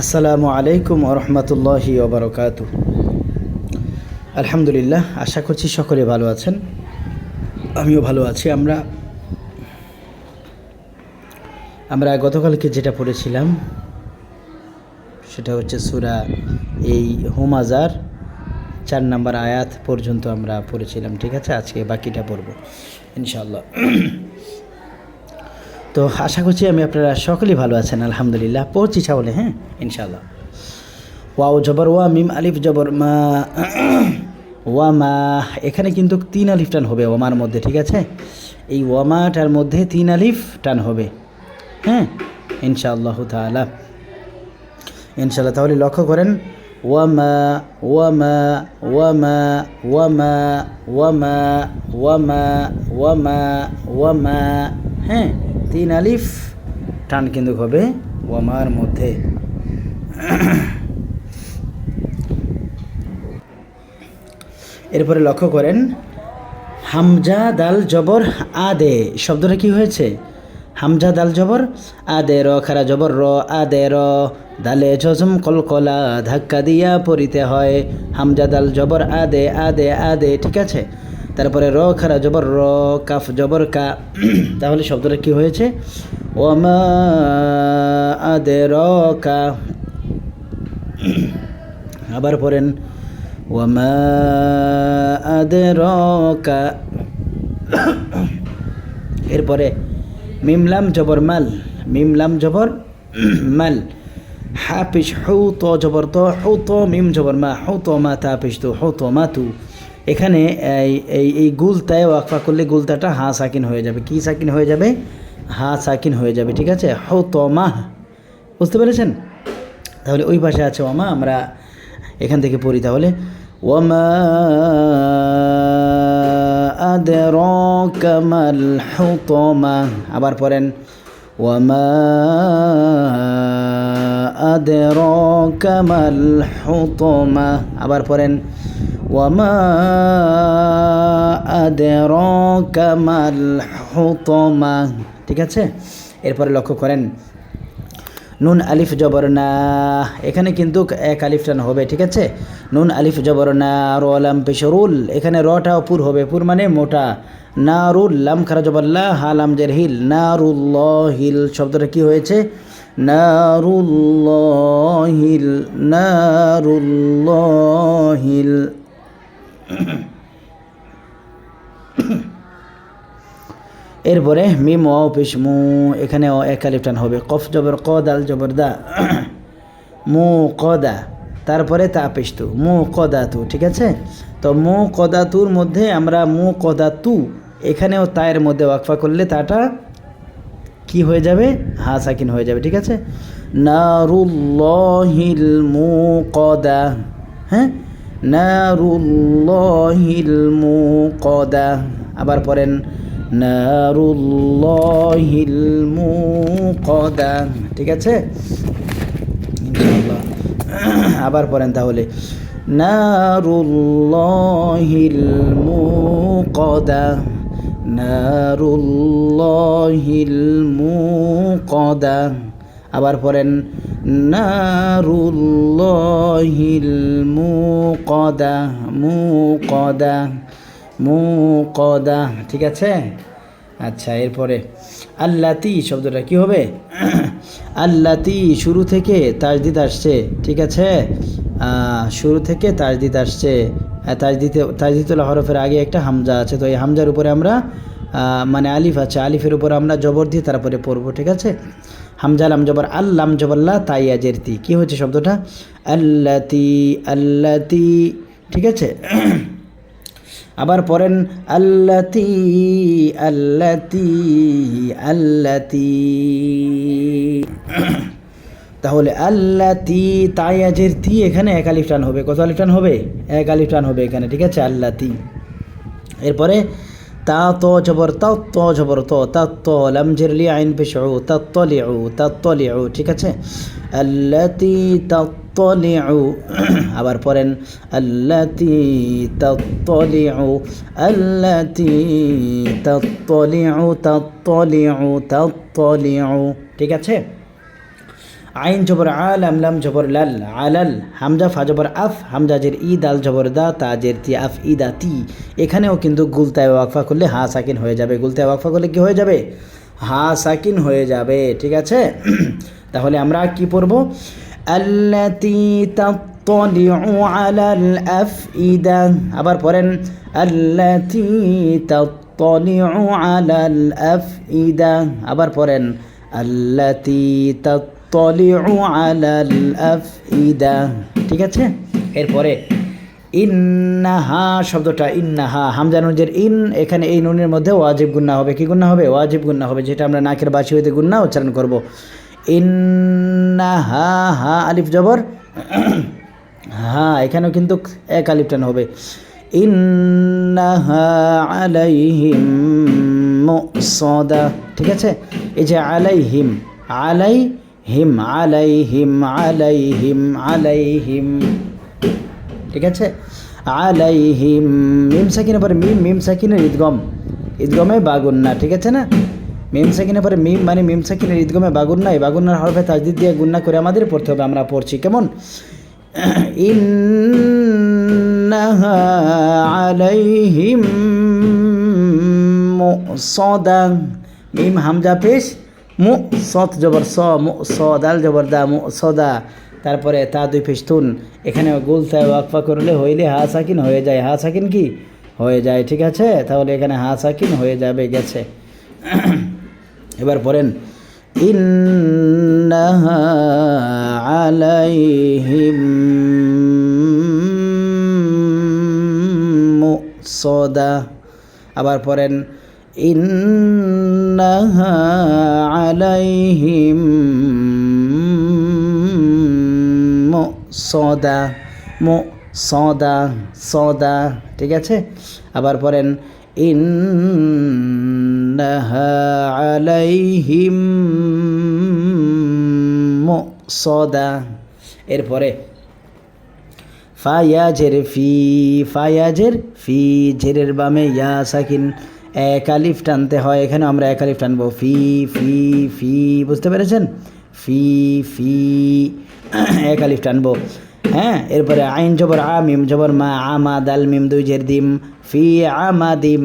আসসালামু আলাইকুম ওরহমতুল্লাহি ওবরকাতু। আলহামদুলিল্লাহ, আশা করছি সকলে ভালো আছেন, আমিও ভালো আছি। আমরা গতকালকে যেটা পড়েছিলাম সেটা হচ্ছে সূরা এই হুমাজার 4 নম্বর আয়াত পর্যন্ত আমরা পড়েছিলাম। ঠিক আছে, আজকে বাকিটা পড়ব ইনশাআল্লাহ। তো আশা করছি আপনারা সকলেই ভালো আছেন আলহামদুলিল্লাহ। পড়ছি তাহলে, হ্যাঁ ইনশাআল্লাহ। ওয়াও জবর ওয়া, মিম আলিফ জবর মা, ওয়ামা। এখানে কিন্তু 3 আলিফ টান হবে ওয়ামার মধ্যে। ঠিক আছে, এই ওয়ামাটার মধ্যে 3 আলিফ টান হবে, হ্যাঁ ইনশাআল্লাহ তাআলা। ইনশাআল্লাহ, তাহলে লক্ষ্য করেন, ওয়ামা ওয়ামা ওয়ামা ওয়ামা ওয়ামা ওয়ামা ওয়ামা ওয়ামা, হ্যাঁ 3 আলিফ টান কিন্তু হবে ওয়ামার মধ্যে। এরপরে লক্ষ্য করেন, হামজা দাল জবর আদে শব্দটা কি হয়েছে? হামজা দাল জবর আদে, র খারা জবর র, আদে র, দালে জজম কলকলা ধাক্কা দিয়া পড়িতে হয়। হামজা দাল জবর আদে আদে আদে, ঠিক আছে। তারপরে র খারা জবর র, কাফ জবর কা। তাহলে শব্দটা কি হয়েছে? ওয়ামা আদে র কা। আবার পড়েন, ওয়ামা আদরাকা। এরপরে মিমলাম জবর মাল, মিমলাম জবর মাল, হাফিস হু তো জবর তো, হু তো মিম জবর মা, হু তো মা তাপিস তো, হু তো মা তু। এখানে এই গুলতায় ওয়াকফা করলে গুলতাটা হা সাকিন হয়ে যাবে। কি সাকিন হয়ে যাবে? হা সাকিন হয়ে যাবে। ঠিক আছে, হু তো মা, বুঝতে পেরেছেন? তাহলে ওই পাশে আছে ওমা, আমরা এখান থেকে পড়ি তাহলে। ওয়ামা আদরাকা মাল হুতামা। আবার পড়েন, ওয়ামা আদরাকা মাল হুতামা। আবার পড়েন, ওয়ামা আদরাকা মাল হুতামা। ঠিক আছে, এরপরে লক্ষ্য করেন, নুন আলিফ জবর না, এখানে কিন্তু 1 আলিফ টান হবে। ঠিক আছে, নুন আলিফ জবর না, র লাম পেশ রুল, এখানে রটাও পুর হবে, পুর মানে মোটা। নারুল, লাম খারা জবর লা, হা লাম জের হিল, নারুল্লাহিল। শব্দটা কি হয়েছে? নারুল্লাহিল, নারুল্লাহিল। এরপরে মিম ওয়াও পেশ মু, এখানে 1 আলিফ টান হবে। কফ জবর ক, দাল জবর দা, মু কদা। তারপরে তা পেশ তু, মু কদা তু। ঠিক আছে, তো মু কদা তুর মধ্যে আমরা মু কদা তু, এখানেও তায়ের মধ্যে ওয়াকফা করলে তাটা কি হয়ে যাবে? হা সাকিন হয়ে যাবে। ঠিক আছে, নারুল্লাহিল মুকদা, হ্যাঁ নারুল্লাহিল মুকদা। আবার পড়েন, নারুল্লাহিল মুকদা। ঠিক আছে ইনশাআল্লাহ। আবার পড়েন তাহলে, নারুল্লাহিল মুকদা, নারুল্লাহিল মুকদা। আবার পড়েন, নারুল্লাহিল মুকদা, মুকদা, মুকদা। ঠিক আছে, আচ্ছা। এরপরে আল্লাতি শব্দটা কি হবে? আল্লাতি শুরু থেকে তাজদিদ আসছে। ঠিক আছে, শুরু থেকে তাজদিদ আসছে। তাজদিদুল হরফের আগে একটা হামজা আছে, তো এই হামজার উপরে আমরা মানে আলিফ আছে, আলিফের উপর আমরা জবর দিয়ে তারপরে পড়বো। ঠিক আছে, হামজা লাম জবর আল, লাম জবর লা, তাই আজের তি। কি হচ্ছে শব্দটা? আল্লাতি, আল্লাতি। ঠিক আছে, আবার পড়েন, আল্লাতি, আল্লাতি, আল্লাতি। তাহলে আল্লাতি, তাই আজের তি, এখানে 1 আলিফ টান হবে। কত আলিফ টান হবে? 1 আলিফ টান হবে এখানে। ঠিক আছে, আল্লাতি। এরপরে তা তো জবর তাও, ত জবর তো, তা তো লাম জেরলি আইন পেশ উ, তাত্তালিউ, তাত্তালিউ। ঠিক আছে, আল্লাতি তাত্তালিউ। আবার পড়েন, আল্লাতি তাত্তালিউ, আল্লাতি তাত্তালিউ, তাত্তালিউ, তাত্তালিউ। ঠিক আছে, আইন জবর আ লাম লাম জবর লাল আলাল হামজা ফা জবর আফ হামজা জের ই দাল জবর দা তা জের তি আফ ই দা তি এখানেও কিন্তু গুলতায় ওয়াকফা করলে হা সাকিন হয়ে যাবে গুলতায় ওয়াকফা করলে কি হয়ে যাবে হা সাকিন হয়ে যাবে ঠিক আছে তাহলে আমরা কি পড়ব আল্লাতী তাত্তালিউ আলাল আফইদা আবার পড়েন আল্লাতী তাত্তালিউ আলাল আফইদা আবার পড়েন আল্লাতী তাত্তালিউ আলাল আফইদা ঠিক আছে এরপরে ইন্নাহা শব্দটা ইন্নাহা হামজা নুনের ইন এখানে এই নুনের মধ্যে ওয়াজিব গুন্না হবে কি গুন্না হবে ওয়াজিব গুন্না হবে যেটা আমরা নাকের বাসি হইতে গুন্না উচ্চারণ করব ইন্নাহা হা আলিফ জবর হা এখানেও কিন্তু এক আলিফ টান হবে ইন্নাহা আলাইহিম মুসাদা ঠিক আছে এই যে আলাইহিম আলাইহিম আলাইহিম আলাইহিম আলাইহিম ঠিক আছে আলাইহিম মিম সাকিনের পরে মিম সাকিনের ঈদগমে বাগুন্না ঠিক আছে না মিম সাকিনের পরে মিম মানে মিম সাকিনের ঈদগমে বাগুন্না এই বাগুন্নার হরফে তাজদিদ দিয়ে গুন্না করে আমাদের পড়তে হবে আমরা পড়ছি কেমন ইন্নাহা আলাইহিম মুসাদা মিম হামজা পেশ মু সত জবর স মু স দাল জবর দা মু সদা তারপরে তা দুই ফেস্তুন এখানে গুলতায় ওয়াকফা করলে হইলে হা সাকিন হয়ে যায় হা সাকিন কি হয়ে যায় ঠিক আছে তাহলে এখানে হা সাকিন হয়ে যাবে গেছে এবার পড়েন ইন্নাহা আলাইহিম মুসাদা আবার পড়েন ইন্নাহা আলাইহিম সদা মো সদা সদা ঠিক আছে আবার পড়েন ইন্নাহা আলাইহিম মুসাদা এরপরে ফায়াজের ফি জেরের বামে ইয়া সাকিন এক আলিফ টানতে হয় এখানে আমরা এক আলিফ টানবো ফি ফি ফি বুঝতে পেরেছেন ফি ফি এক আলিফ টানবো হ্যাঁ এরপরে আইন জবর আ মিম জবর মা আমা দাল মিম দুই জের দিম ফি আমাদিম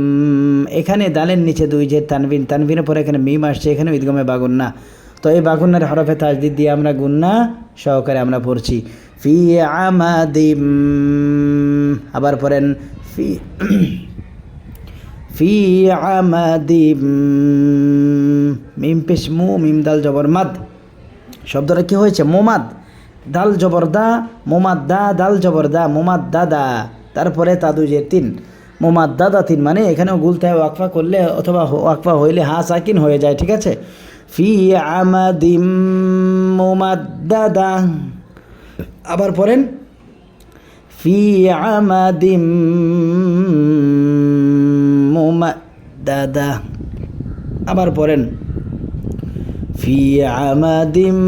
এখানে দালের নিচে দুই জের তানভিনের পরে এখানে মিম আসছে এখানে ঈদগমে বাগুন্না তো এই বাগুন্নার হরফে তাজদিদ দিয়ে আমরা গুন্না সহকারে আমরা পড়ছি ফি আমাদিম আবার পড়েন ফি আমাদিম মিম পেশ মু মিম দাল জবর মাদ শব্দটা কি হয়েছে মোমাদ দাল জবর দা মোমাদ দা দাল জবর দা মোমাদ দাদা তারপরে তা দুই জের তিন মোমাদ দাদা তিন মানে এখানেও গুলতায় ওয়াকফা করলে অথবা ওয়াকফা হইলে হা সাকিন হয়ে যায় ঠিক আছে ফি আমাদিম মোমাদ দাদা আবার পড়েন ফি আমাদিম মোমাদ দাদা আবার পড়েন ফি আমাদিম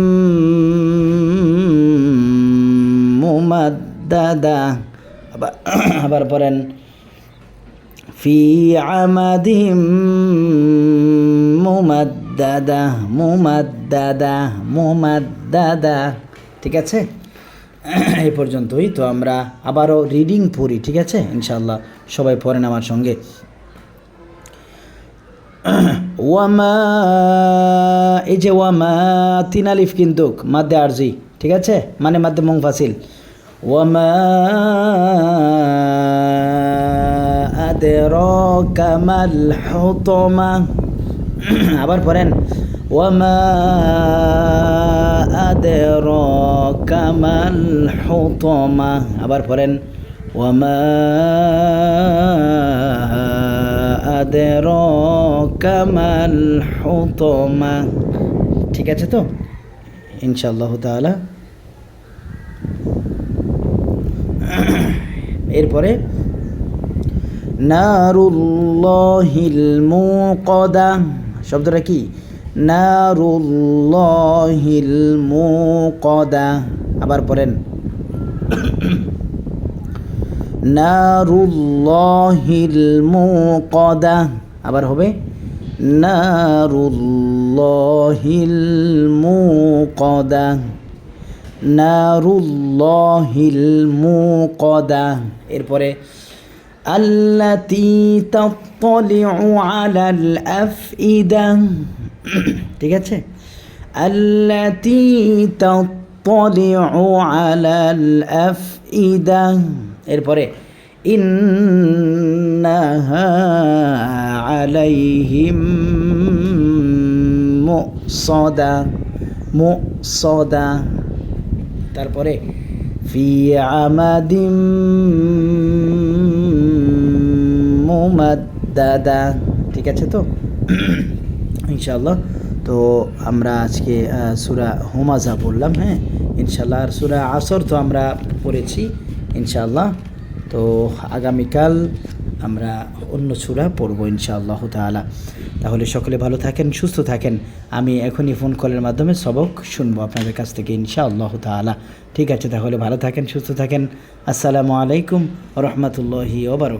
মুমাদ্দাদা আবার পড়েন ফি আমাদিম মুমাদ্দাদা ঠিক আছে এই পর্যন্তই তো আমরা আবারও রিডিং পড়ি ঠিক আছে ইনশাআল্লাহ সবাই পড়েন আমার সঙ্গে ওয়ামা এই যে ওয়ামা তিন আলিফ কিন্তু মাদ্দে আরজি ঠিক আছে মানে মাদ্দে মুনফাসিল ওয়ামা আদরাকা মাল হুতামা আবার পড়েন ওয়ামা আদরাকা মাল হুতামা আবার পড়েন ওয়ামা আদরাকা মাল হুতামা ঠিক আছে তো ইনশাআল্লাহ তাআলা এরপরে নারুল্লাহিল মুকাদা শব্দটা কি নারুল্লাহিল মুকাদা আবার পড়েন নারুল্লাহিল মুকাদা আবার হবে নারুল্লাহ নারুল্লাহিল মুকাদা নারুল্লাহিল মুকাদা এরপরে আল্লাতী তাত্তালিউ আলাল আফইদা ঠিক আছে আল্লাতী তাত্তালিউ আলাল আফইদা এরপরে ইন্নাহা আলাইহিম মুসাদা মুসাদা তারপরে ফি আমাদিম মুমাদ্দাদা ঠিক আছে তো ইনশাআল্লাহ তো আমরা আজকে সূরা হুমাযা পড়লাম হ্যাঁ ইনশাআল্লাহ আর সূরা আসর তো আমরা পড়েছি ইনশাআল্লাহ তো আগামীকাল আমরা অন্য সূরা পড়বো ইনশাআল্লাহ তাআলা তাহলে সকলে ভালো থাকেন সুস্থ থাকেন আমি এখনই ফোন কলের মাধ্যমে সবক শুনবো আপনাদের কাছ থেকে ইনশাআল্লাহ তাআলা ঠিক আছে তাহলে ভালো থাকেন সুস্থ থাকেন আসসালামু আলাইকুম ওয়া রাহমাতুল্লাহি ওয়া বারাকাতুহু